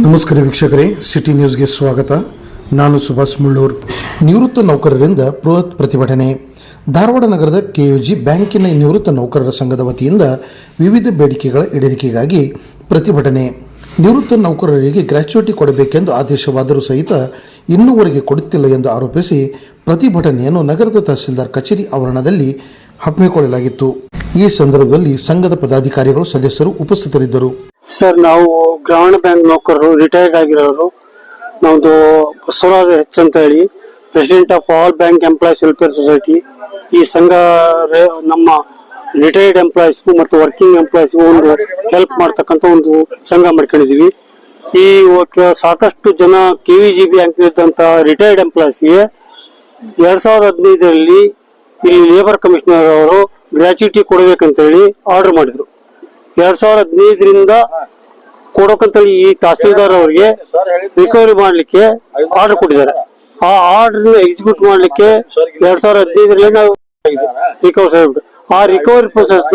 ನಮಸ್ಕಾರ ವೀಕ್ಷಕರೇ, ಸಿಟಿ ನ್ಯೂಸ್ಗೆ ಸ್ವಾಗತ. ನಾನು ಸುಭಾಷ್ ಮುಳ್ಳೂರ್. ನಿವೃತ್ತ ನೌಕರರಿಂದ ಬೃಹತ್ ಪ್ರತಿಭಟನೆ. ಧಾರವಾಡ ನಗರದ ಕೆಯುಜಿ ಬ್ಯಾಂಕಿನ ನಿವೃತ್ತ ನೌಕರರ ಸಂಘದ ವತಿಯಿಂದ ವಿವಿಧ ಬೇಡಿಕೆಗಳ ಈಡೇರಿಕೆಗಾಗಿ ಪ್ರತಿಭಟನೆ. ನಿವೃತ್ತ ನೌಕರರಿಗೆ ಗ್ರ್ಯಾಚ್ಯುಟಿ ಕೊಡಬೇಕೆಂದು ಆದೇಶವಾದರೂ ಸಹಿತ ಇನ್ನೂವರೆಗೆ ಕೊಡುತ್ತಿಲ್ಲ ಎಂದು ಆರೋಪಿಸಿ ಪ್ರತಿಭಟನೆಯನ್ನು ನಗರದ ತಹಸೀಲ್ದಾರ್ ಕಚೇರಿ ಆವರಣದಲ್ಲಿ ಹಮ್ಮಿಕೊಳ್ಳಲಾಗಿತ್ತು. ಈ ಸಂದರ್ಭದಲ್ಲಿ ಸಂಘದ ಪದಾಧಿಕಾರಿಗಳು, ಸದಸ್ಯರು ಉಪಸ್ಥಿತರಿದ್ದರು. ಸರ್, ನಾವು ಗ್ರಾಮೀಣ ಬ್ಯಾಂಕ್ ನೌಕರರು, ರಿಟೈರ್ಡ್ ಆಗಿರೋರು. ನಮ್ದು ಬಸವರಾಜ ಎಚ್ ಅಂತ ಹೇಳಿ, president of all bank employees welfare society. ಈ ಸಂಘ ನಮ್ಮ ರಿಟೈರ್ಡ್ ಎಂಪ್ಲಾಯೀಸ್ಗೂ ಮತ್ತು ವರ್ಕಿಂಗ್ ಎಂಪ್ಲಾಯೀಸ್ಗೂ ಒಂದು ಹೆಲ್ಪ್ ಮಾಡ್ತಕ್ಕಂಥ ಒಂದು ಸಂಘ ಮಾಡ್ಕೊಂಡಿದೀವಿ. ಈ ಸಾಕಷ್ಟು ಜನ KVG ಬ್ಯಾಂಕ್ ಇದ್ದಂತ ರಿಟೈರ್ಡ್ ಎಂಪ್ಲಾಯೀಸ್ಗೆ 2015ರಲ್ಲಿ ಇಲ್ಲಿ ಲೇಬರ್ ಕಮಿಷನರ್ ಅವರು ಗ್ರ್ಯಾಚ್ಯುಟಿ ಕೊಡಬೇಕಂತ ಹೇಳಿ ಆರ್ಡರ್ ಮಾಡಿದ್ರು. 2015ರಿಂದ ಕೊಡೋಕಂತೇಳಿ ಈ ತಹಸೀಲ್ದಾರ್ ಅವರಿಗೆ ರಿಕವರಿ ಮಾಡ್ಲಿಕ್ಕೆ ಆರ್ಡರ್ ಕೊಟ್ಟಿದ್ದಾರೆ. ಆ ಆರ್ಡರ್ ಎಕ್ಸಿಕ್ಯೂಟ್ ಮಾಡ್ಲಿಕ್ಕೆ 2015ರಲ್ಲಿ ನಾವು ರಿಕವರಿ ಆ ರಿಕವರಿ ಪ್ರೊಸೆಸ್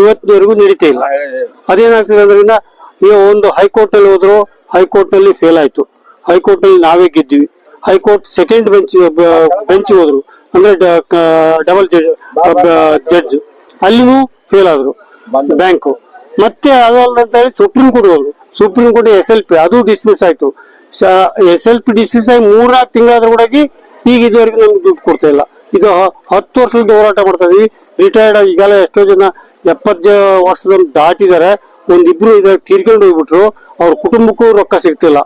ಇವತ್ತಿನವರೆಗೂ ನಡೀತಾ ಇಲ್ಲ. ಅದೇನಾಗ್ತದೆ ಅಂದ್ರಿಂದ ಈಗ ಒಂದು ಹೈಕೋರ್ಟ್ ನಲ್ಲಿ ಹೋದ್ರು, ಹೈಕೋರ್ಟ್ ನಲ್ಲಿ ಫೇಲ್ ಆಯ್ತು. ಹೈಕೋರ್ಟ್ ನಲ್ಲಿ ನಾವೇ ಗೆದ್ದಿವಿ. ಹೈಕೋರ್ಟ್ ಸೆಕೆಂಡ್ ಬೆಂಚ್ ಹೋದ್ರು, ಅಂದ್ರೆ ಡಬಲ್ ಜಡ್ಜ್, ಅಲ್ಲಿನೂ ಫೇಲ್ ಆದ್ರು ಬ್ಯಾಂಕು. ಮತ್ತೆ ಅದಲ್ಲಂತ ಹೇಳಿ ಸುಪ್ರೀಂ ಕೋರ್ಟ್ ಹೋದ್ರು. ಸುಪ್ರೀಂ ಕೋರ್ಟ್ SLP ಅದು ಡಿಸ್ಮಿಸ್ ಆಯ್ತು. SLP ಡಿಸ್ಮಿಸ್ ಆಗಿ 3-4 ತಿಂಗಳಾದ್ರೂ ಕೂಡ ಈಗ ಇದುವರೆಗೂ ನಮ್ಗೆ ದುಡ್ಡು ಕೊಡ್ತಾ ಇಲ್ಲ. ಇದು 10 ವರ್ಷದಿಂದ ಹೋರಾಟ ಮಾಡ್ತಾ ಇದೀವಿ. ರಿಟೈರ್ಡ್ ಈಗಾಗಲೇ ಎಷ್ಟೋ ಜನ 70 ವರ್ಷದ ದಾಟಿದ್ದಾರೆ. ಒಂದಿಬ್ರು ಇದಾಗ ತೀರ್ಕೊಂಡು ಹೋಗ್ಬಿಟ್ರು. ಅವ್ರ ಕುಟುಂಬಕ್ಕೂ ರೊಕ್ಕ ಸಿಗ್ತಿಲ್ಲ.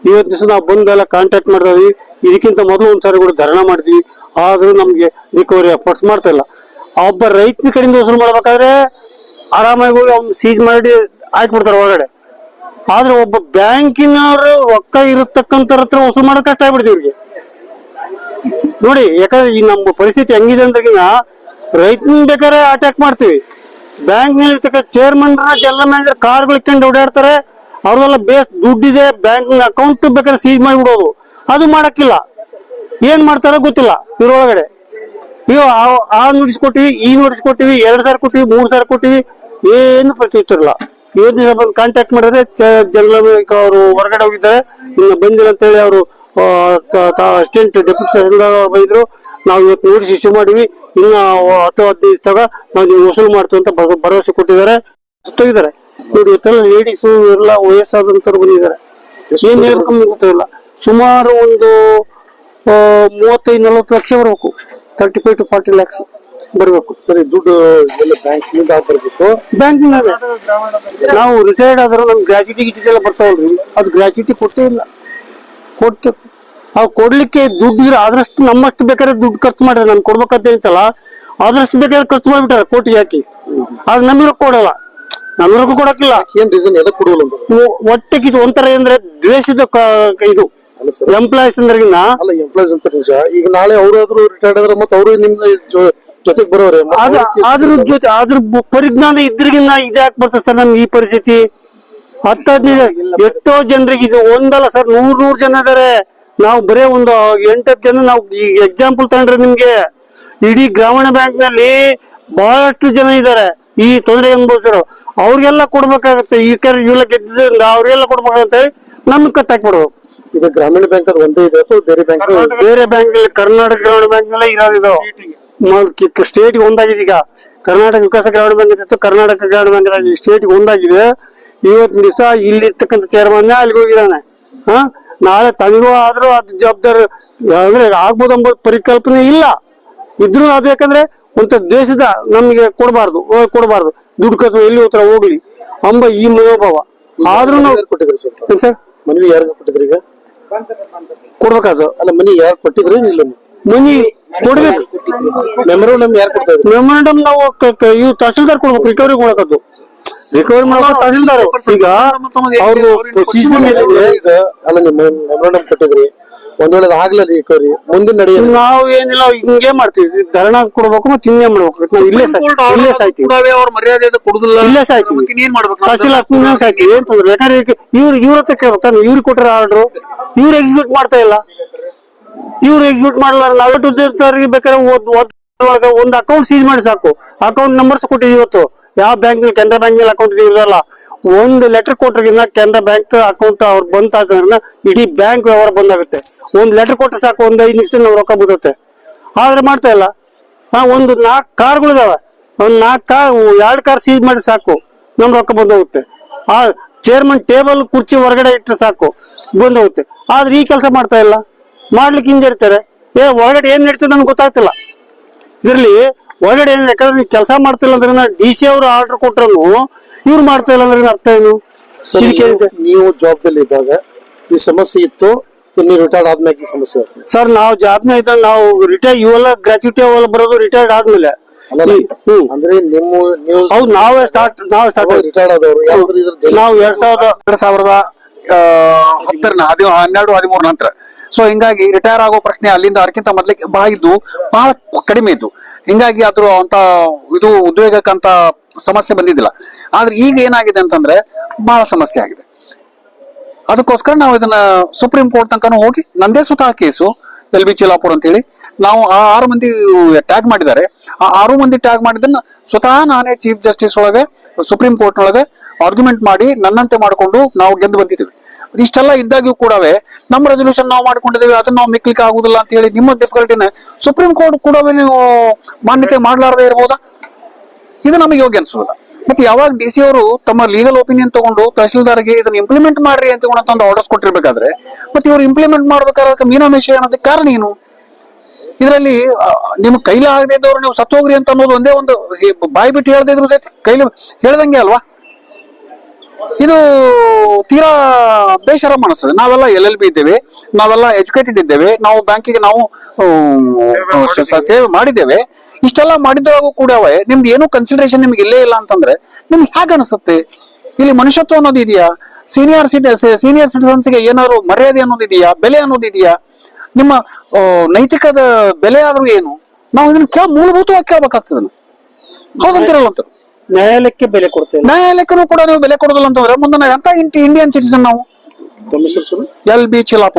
ಇವತ್ತು ದಿವಸ ನಾವು ಬಂದೆಲ್ಲ ಕಾಂಟ್ಯಾಕ್ಟ್ ಮಾಡ್ತಾ ಇದೀವಿ. ಇದಕ್ಕಿಂತ ಮೊದಲು ಒಂದ್ಸಾರಿ ಕೂಡ ಧರಣ ಮಾಡಿದ್ವಿ. ಆದ್ರೂ ನಮ್ಗೆ ರಿಕವರಿ ಎಫರ್ಟ್ಸ್ ಮಾಡ್ತಾ ಇಲ್ಲ. ಒಬ್ಬ ರೈತರ ಕಡೆಯಿಂದ ವಸೂಲು ಮಾಡ್ಬೇಕಾದ್ರೆ ಆರಾಮಾಗಿ ಹೋಗಿ ಅವ್ನು ಸೀಜ್ ಮಾಡಿ ಹಾಕ್ಬಿಡ್ತಾರೆ ಒಳಗಡೆ. ಆದ್ರೆ ಒಬ್ಬ ಬ್ಯಾಂಕಿನವರು ರೊಕ್ಕ ಇರತಕ್ಕಂಥವ್ರ ಹತ್ರ ವಸೂಲು ಮಾಡೋಕೆ ಕಷ್ಟ ಆಗ್ಬಿಡ್ತೀವಿ ಇವ್ರಿಗೆ. ನೋಡಿ, ಯಾಕಂದ್ರೆ ಈ ನಮ್ಮ ಪರಿಸ್ಥಿತಿ ಹೆಂಗಿದೆ ಅಂದ್ರಗಿನ ರೈತನ ಬೇಕಾದ್ರೆ ಅಟ್ಯಾಕ್ ಮಾಡ್ತೀವಿ. ಬ್ಯಾಂಕ್ ನಲ್ಲಿ ಇರ್ತಕ್ಕ ಚೇರ್ಮನ್, ಜನರಲ್ ಮ್ಯಾನೇಜರ್ ಕಾರ್ಗಳು ಇಟ್ಕೊಂಡು ಓಡಾಡ್ತಾರೆ. ಅವ್ರದೆಲ್ಲ ಬೇಸ್ ದುಡ್ಡಿದೆ, ಬ್ಯಾಂಕ್ ಅಕೌಂಟ್ ಬೇಕಾದ್ರೆ ಸೀಜ್ ಮಾಡಿಬಿಡೋದು. ಅದು ಮಾಡಕ್ಕಿಲ್ಲ. ಏನ್ ಮಾಡ್ತಾರೋ ಗೊತ್ತಿಲ್ಲ ಇದ್ರೊಳಗಡೆ. ಈಗ ಆ ನೋಟಿಸ್ ಕೊಟ್ಟಿವಿ, ಈ ನೋಟಿಸ್ ಕೊಟ್ಟಿವಿ, 2 ಸಾರಿ ಕೊಟ್ಟಿವಿ, 3 ಸಾರಿ ಕೊಟ್ಟಿವಿ, ಏನು ಪ್ರತ್ಯುತ್ತರ ಇಲ್ಲ. ಇವತ್ತು ದಿವಸ ಬಂದು ಕಾಂಟ್ಯಾಕ್ಟ್ ಮಾಡಿದ್ರೆ ಜನರಲ್ ಅವರು ಹೊರಗಡೆ ಹೋಗಿದ್ದಾರೆ, ಇನ್ನು ಬಂದಿಲ್ಲ ಅಂತ ಹೇಳಿ ಅವರು ಅಸಿಸ್ಟೆಂಟ್ ಡೆಪ್ಯೂಟಿ ತಹಸೀಲ್ದಾರ್ ಬೈದ್ರು. ನಾವು ಇವತ್ತು ನೋಟಿಸ್ ಇಶ್ಯೂ ಮಾಡಿವಿ, ಇನ್ನು 10-15 ತಗ ನಾವು ವಸೂಲು ಮಾಡ್ತೀವಿ ಅಂತ ಭರವಸೆ ಕೊಟ್ಟಿದ್ದಾರೆ. ಅಷ್ಟಾಗಿದ್ದಾರೆ ನೋಡಿ. ಇವತ್ತೆಲ್ಲ ಲೇಡೀಸು ಎಲ್ಲ ವಯಸ್ಸಾದಂತವ್ರು ಬಂದಿದ್ದಾರೆ. ಏನ್ ಹೇಳ್ಬೇಕು ಗೊತ್ತಿಲ್ಲ. ಸುಮಾರು ಒಂದು 35-40 ಲಕ್ಷ ಬರಬೇಕು. 35 to 40 lakhs ಬರ್ಬೇಕು. ಸರಿ, ದುಡ್ಡು ಬ್ಯಾಂಕ್ ಬರ್ಬೇಕು. ಬ್ಯಾಂಕ್ ನಾವು ರಿಟೈರ್ಡ್ ಆದ್ರೂ ನಮ್ ಗ್ರಾಚ್ಯುಟಿ ಎಲ್ಲ ಬರ್ತಾವಲ್ರಿ, ಅದು ಗ್ರಾಚ್ಯುಟಿ ಕೊಟ್ಟೇ ಇಲ್ಲ. ಅವ್ ಕೊಡ್ಲಿಕ್ಕೆ ದುಡ್ಡು ಇದ್ರೆ ಆದಷ್ಟು ನಮ್ಮಷ್ಟು ಬೇಕಾದ್ರೆ ದುಡ್ಡು ಖರ್ಚು ಮಾಡ್ರೆ, ನನ್ ಕೊಡ್ಬೇಕಂತ ಐತಲ್ಲ ಆದಷ್ಟು ಬೇಕಾದ್ರೆ ಖರ್ಚು ಮಾಡ್ಬಿಟ್ಟಾರೆ ಕೋರ್ಟಿಗೆ ಹಾಕಿ. ಆದ್ರೆ ನಮ್ಗೆ ಕೊಡಲ್ಲ, ನಮ್ಗೆ ಕೊಡಕ್ಕಿಲ್ಲ. ಏನ್ ರೀಸನ್ ಎದಕ್ಕೆ ಕೊಡಲ್ಲ? ಒಟ್ಟಿಗೆ ಇದು ಒಂಥರ ಅಂದ್ರೆ ದ್ವೇಷದ ಇದು ಎಂಪ್ಲಾಯೀಸ್ ಅಂದ್ರಗಿನ ಅಲ್ಲ, ಎಂಪ್ಲಾಯೀಸ್ ಅಂತ ನಿಜ. ಈಗ ನಾಳೆ ಅವರಾದ್ರೂ ರಿಟೈರ್ಡ್ ಆದ್ರೆ ಮತ್ತೆ ಅವರು ನಿಮ್ ಜೊತೆಗೆ ಬರೋರೆ. ಆದ್ರ ಪರಿಜ್ಞಾನ ಇದ್ರಿಗಿನ್ನ ಇದ್ಯಾಕ್ ಬರ್ತದೆ ಸರ್ ನಮ್ಗೆ ಈ ಪರಿಸ್ಥಿತಿ? 10-15 ಎಷ್ಟೋ ಜನರಿಗೆ ಇದು ಒಂದಲ್ಲ ಸರ್, 100 ಜನ ಇದಾರೆ. ನಾವು ಬರೇ ಒಂದು 8-10 ಜನ ನಾವು ಈಗ ಎಕ್ಸಾಂಪಲ್ ತಗೊಂಡ್ರೆ ನಿಮ್ಗೆ ಇಡೀ ಗ್ರಾಮೀಣ ಬ್ಯಾಂಕ್ ನಲ್ಲಿ ಬಹಳಷ್ಟು ಜನ ಇದಾರೆ ಈ ತೊಂದರೆ ಅನುಭವಿಸಿರೋ. ಅವ್ರಿಗೆಲ್ಲ ಕೊಡ್ಬೇಕಾಗತ್ತೆ. ಇವೆಲ್ಲ ಗೆದ್ದಿದ್ರಿಂದ ಅವ್ರಿಗೆಲ್ಲ ಕೊಡ್ಬೇಕಂತ ಹೇಳಿ ನಮ್ಗೆ ಕತ್ತಾಕ್ಬಿಡ್ಬೇಕು. ಇದು ಗ್ರಾಮೀಣ ಬ್ಯಾಂಕ್ ಅದು ಒಂದೇ ಇದೆ ಅಥವಾ ಬೇರೆ ಬ್ಯಾಂಕ್? ಬೇರೆ ಬ್ಯಾಂಕ್ ಕರ್ನಾಟಕ ಗ್ರಾಮೀಣ ಬ್ಯಾಂಕ್ ನಲ್ಲೇ ಇರೋದು. ಸ್ಟೇಟ್ ಒಂದಾಗಿದೆ. ಈಗ ಕರ್ನಾಟಕ ವಿಕಾಸ ಗ್ರಾಮೀಣ ಬ್ಯಾಂಕ್ ಇತ್ತು, ಕರ್ನಾಟಕ ಗ್ರಾಮೀಣ ಬ್ಯಾಂಕ್ ಸ್ಟೇಟ್ ಒಂದಾಗಿದೆ. ಇವತ್ತಿನ ದಿವಸ ಇಲ್ಲಿ ಇರ್ತಕ್ಕಂಥ ಚೇರ್ಮನ್ ಅಲ್ಲಿಗೆ ಹೋಗಿದ್ದಾನೆ. ನಾಳೆ ತನಗೂ ಆದ್ರೂ ಅದು ಜವಾಬ್ದಾರಿ ಅಂದ್ರೆ ಆಗ್ಬೋದು ಎಂಬ ಪರಿಕಲ್ಪನೆ ಇಲ್ಲ. ಇದ್ರು ಅದು ಯಾಕಂದ್ರೆ ಒಂಥ ದೇಶದ ನಮ್ಗೆ ಕೊಡಬಾರ್ದು ದುಡ್ಡು ಖರ್ಚು ಎಲ್ಲಿ ಉತ್ತರ ಹೋಗ್ಲಿ ಎಂಬ ಈ ಮನೋಭಾವ. ಆದ್ರೂ ಸರ್ ಮನವಿ ಯಾರು ಕೊಟ್ಟಿದ್ರಿ? ಈಗ ಕೊಡ್ಬೇಕಾದ್ರು ಅಲ್ಲ, ಮನಿ ಯಾರು ಕೊಟ್ಟಿದ್ರಿ? ಇಲ್ಲ, ಮನಿ ಕೊಡ್ಬೇಕು. ಮೆಮೊರಂಡಮ್ ಯಾರು ಕೊಡ್ತಾ ಇದ್ರು? ಮೆಮೊರಂಡಮ್ ನಾವು ಇವ್ ತಹಸೀಲ್ದಾರ್ ಕೊಡ್ಬೇಕು. ರಿಕವರಿ ಮಾಡಕದ್ದು ರಿಕವರಿ ಮಾಡೋ ತಹಸೀಲ್ದಾರ್. ಈಗ ಅವ್ರದ್ದು ಈಗ ಅಲ್ಲ, ನೀವು ಮೆಮೊರಂಡಮ್ ಕೊಟ್ಟಿದ್ರಿ, ಒಂದ್ ವೇಳೆ ಆಗ್ಲಿಲ್ಲ ರಿಕವರಿ, ಮುಂದಿನ ನಡೆಯ ನಾವು ಏನಿಲ್ಲ ಹಿಂಗೆ ಮಾಡ್ತೀವಿ. ಧರಣ ಕೊಡ್ಬೇಕು, ಮತ್ತೆ ಹಿಂಗೆ ಮಾಡ್ಬೇಕು. ಇಲ್ಲೇ ಸಾಯ್ತೀವಿ, ಇಲ್ಲೇ ಸಾಯ್ತೀವಿ. ತಹಸೀಲ್ದಾರ್ ಸಾಯ್ತೀವಿ. ಏನ್ ತೊಂದ್ರೆ? ಯಾಕಂದ್ರೆ ಇವ್ರ ಹತ್ರ ಕೇಳ್ಬೇಕು. ಇವ್ರಿಗೆ ಕೊಟ್ಟರೆ ಆರ್ಡ್ರು ಇವ್ರು ಎಕ್ಸಿಕ್ಯೂಟ್ ಮಾಡ್ತಾ ಇಲ್ಲ. ಇವ್ರು ಎಕ್ಸಿಕ್ಯೂಟ್ ಮಾಡಲ್ಲ. ನಾವೆಟ್ಟು ಉದ್ದೇಶರಿಗೆ ಬೇಕಾದ್ರೆ ಒಂದು ಅಕೌಂಟ್ ಸೀಜ್ ಮಾಡಿ ಸಾಕು. ಅಕೌಂಟ್ ನಂಬರ್ಸ್ ಕೊಟ್ಟಿದ್ವಿ ಇವತ್ತು. ಯಾವ ಬ್ಯಾಂಕ್ ನಲ್ಲಿ, ಕೆನರಾ ಬ್ಯಾಂಕ್ ನಲ್ಲಿ ಅಕೌಂಟ್ ಇರಲ್ಲ. ಒಂದು ಲೆಟರ್ ಕೊಟ್ರಿಗಿನ್ನ ಕೆನರಾ ಬ್ಯಾಂಕ್ ಅಕೌಂಟ್ ಅವ್ರು ಬಂತಾಗ ಇಡೀ ಬ್ಯಾಂಕ್ ವ್ಯವಹಾರ ಬಂದಾಗುತ್ತೆ. ಒಂದ್ ಲೆಟರ್ ಕೊಟ್ರೆ ಸಾಕು, ಒಂದ್ 5 ನಿಮಿಷ ನಾವು ರೊಕ್ಕ ಬರುತ್ತೆ. ಆದ್ರೆ ಮಾಡ್ತಾ ಇಲ್ಲ. ಒಂದು 4 ಕಾರ್ಗಳಿದಾವೆ, ಒಂದ್ 2 ಕಾರ್ ಸೀಸ್ ಮಾಡಿ ಸಾಕು, ನಮ್ ರೊಕ್ಕ ಬಂದೋಗುತ್ತೆ. ಆ ಚೇರ್ಮನ್ ಟೇಬಲ್ ಕುರ್ಚಿ ಹೊರಗಡೆ ಇಟ್ಟರೆ ಸಾಕು, ಬಂದೋಗುತ್ತೆ. ಆದ್ರೆ ಈ ಕೆಲಸ ಮಾಡ್ತಾ ಇಲ್ಲ, ಮಾಡ್ಲಿಕ್ಕೆ ಹಿಂದಿರ್ತಾರೆ. ಹೊರಗಡೆ ಏನ್ ನಡೀತದೆ ನಮ್ಗೆ ಗೊತ್ತಾಗ್ತಿಲ್ಲ. ಇದ್ರಲ್ಲಿ ಹೊರಗಡೆ ಏನ್, ಯಾಕಂದ್ರೆ ಕೆಲಸ ಮಾಡ್ತಿಲ್ಲ ಅಂದ್ರೆ DC ಅವರು ಆರ್ಡರ್ ಕೊಟ್ರು ಇವ್ರು ಮಾಡ್ತಾ ಇಲ್ಲ ಅಂದ್ರೆ ಅರ್ಥ ಏನು? ನೀವು ಜಾಬ್ದಲ್ಲಿ ಇದ್ದಾಗ ಈ ಸಮಸ್ಯೆ ಇತ್ತು, ಇಲ್ಲಿ ರಿಟೈರ್ಡ್ ಆದ್ಮೇಲೆ ಈ ಸಮಸ್ಯೆ ಆಗ್ತದೆ ಸರ್. ನಾವು ಜಾಬ್ನ ಇದ್ದಾಗ ನಾವು ರಿಟೈರ್ ಇವೆಲ್ಲ ಗ್ರಾಚ್ಯುಟಿ ಅವೆಲ್ಲ ಬರೋದು ರಿಟೈರ್ಡ್ ಆದ್ಮೇಲೆ. ಅಂದ್ರೆ ನಿಮ್ಮ ನೀವು ಹೌದು, ನಾವೇ ಸ್ಟಾರ್ಟ್ ರಿಟೈರ್ಡ್ ಆದವರು ನಾವು 2010 12 13 ನಂತರ. ಸೊ ಹಿಂಗಾಗಿ ರಿಟೈರ್ ಆಗೋ ಪ್ರಶ್ನೆ ಅಲ್ಲಿಂದ ಅದಕ್ಕಿಂತ ಮೊದ್ಲಿಗೆ ಬಹಳ ಕಡಿಮೆ ಇದ್ದು, ಹಿಂಗಾಗಿ ಅದ್ರ ಅಂತ ಇದು ಉದ್ವೇಗಕ್ಕಂತ ಸಮಸ್ಯೆ ಬಂದಿದ್ದಿಲ್ಲ. ಆದ್ರೆ ಈಗ ಏನಾಗಿದೆ ಅಂತಂದ್ರೆ ಬಹಳ ಸಮಸ್ಯೆ ಆಗಿದೆ. ಅದಕ್ಕೋಸ್ಕರ ನಾವು ಇದನ್ನ ಸುಪ್ರೀಂ ಕೋರ್ಟ್ ತನಕ ಹೋಗಿ, ನಂದೇ ಸ್ವತಃ ಕೇಸು LB ಚಿಲಾಪುರ್ ಅಂತೇಳಿ ನಾವು 6 ಮಂದಿ ಟ್ಯಾಗ್ ಮಾಡಿದ್ದಾರೆ. ಆ 6 ಮಂದಿ ಟ್ಯಾಗ್ ಮಾಡಿದ್ದನ್ನ ಸ್ವತಃ ನಾನೇ ಚೀಫ್ ಜಸ್ಟಿಸ್ ಒಳಗೆ ಸುಪ್ರೀಂ ಕೋರ್ಟ್ ನೊಳಗೆ ಆರ್ಗ್ಯುಮೆಂಟ್ ಮಾಡಿ ನನ್ನಂತೆ ಮಾಡಿಕೊಂಡು ನಾವು ಗೆದ್ದು ಬಂದಿದ್ದೀವಿ. ಇಷ್ಟೆಲ್ಲ ಇದ್ದಾಗ್ಯೂ ಕೂಡವೇ ನಮ್ಮ ರೆಸೊಲ್ಯೂಷನ್ ನಾವು ಮಾಡ್ಕೊಂಡಿದ್ದೀವಿ, ಅದನ್ನ ನಾವು ಮಿಕ್ಲಿಕ್ಕೆ ಆಗುದಿಲ್ಲ ಅಂತ ಹೇಳಿ ನಿಮ್ಮ ಡಿಫಿಕಲ್ಟಿನ ಸುಪ್ರೀಂ ಕೋರ್ಟ್ ಕೂಡವೇ ನೀವು ಮಾನ್ಯತೆ ಮಾಡ್ಲಾರ್ದೇ ಇರ್ಬೋದಾ? ಇದು ನಮಗೆ ಯೋಗ್ಯ ಅನ್ಸೋದಿಲ್ಲ. ಮತ್ತೆ ಯಾವಾಗ DC ಅವರು ತಮ್ಮ ಲೀಗಲ್ ಒಪಿನಿಯನ್ ತಗೊಂಡು ತಹಶೀಲ್ದಾರ್ಗೆ ಇದನ್ನ ಇಂಪ್ಲಿಮೆಂಟ್ ಮಾಡ್ರಿ ಅಂತ ಒಂದು ಆರ್ಡರ್ಸ್ ಕೊಟ್ಟಿರ್ಬೇಕಾದ್ರೆ, ಮತ್ತೆ ಇವ್ರು ಇಂಪ್ಲಿಮೆಂಟ್ ಮಾಡ್ಬೇಕಾದ್ರೆ ಮೀನಾಮೇಷ ಅನ್ನೋದಕ್ಕೆ ಕಾರಣ ಏನು? ಇದರಲ್ಲಿ ನಿಮ್ ಕೈಲಿ ಆಗದೆ ಇದ್ದವ್ರು ನೀವು ಸತ್ತೋಗ್ರಿ ಅಂತ ಅನ್ನೋದು ಒಂದೇ ಒಂದು ಬಾಯಿ ಬಿಟ್ಟು ಹೇಳ್ದೆ ಇದ್ರು ಕೈಲಿ ಹೇಳ್ದಂಗೆ ಅಲ್ವಾ? ಇದು ತೀರಾ ಬೇಷರಂ ಅನಿಸ್ತದೆ. ನಾವೆಲ್ಲ LLB ಇದ್ದೇವೆ, ನಾವೆಲ್ಲ ಎಜುಕೇಟೆಡ್ ಇದ್ದೇವೆ, ನಾವು ಬ್ಯಾಂಕಿಗೆ ನಾವು ಸೇವೆ ಮಾಡಿದ್ದೇವೆ. ಇಷ್ಟೆಲ್ಲ ಮಾಡಿದ್ರೊಳಗೂ ಕೂಡ ನಿಮ್ದು ಏನು ಕನ್ಸಿಡರೇಷನ್ ನಿಮ್ಗೆ ಇಲ್ಲೇ ಇಲ್ಲ ಅಂತಂದ್ರೆ ನಿಮ್ಗೆ ಹೇಗೆ ಅನಿಸುತ್ತೆ? ಇಲ್ಲಿ ಮನುಷ್ಯತ್ವ ಅನ್ನೋದು ಇದೆಯಾ? ಸೀನಿಯರ್ ಸಿಟಿಸನ್ಸ್ಗೆ ಏನಾದ್ರು ಮರ್ಯಾದೆ ಅನ್ನೋದು ಇದೆಯಾ? ಬೆಲೆ ಅನ್ನೋದು ಇದೆಯಾ? ನಿಮ್ಮ ನೈತಿಕದ ಬೆಲೆ ಆದ್ರೂ ಏನು? ನಾವು ಇದನ್ನ ಮೂಲಭೂತವಾಗಿ ಕೇಳ್ಬೇಕಾಗ್ತದೆ. ಹೌದಂತಿರಲ್ಲ ಅಂತ ನ್ಯಾಯಾಲಯಕ್ಕೆ ಬೆಲೆ ಕೊಡ್ತೇವೆ. ನ್ಯಾಯಾಲಯಕ್ಕೂ ಕೂಡ ನೀವು ಬೆಲೆ ಕೊಡೋದಿಲ್ಲ ಅಂತಂದ್ರೆ ಮುಂದೆ ಎಂತ ಇಂಡಿಯನ್ ಸಿಟಿಸನ್ ನಾವು? LB ಚಿಲಾಪುರ್.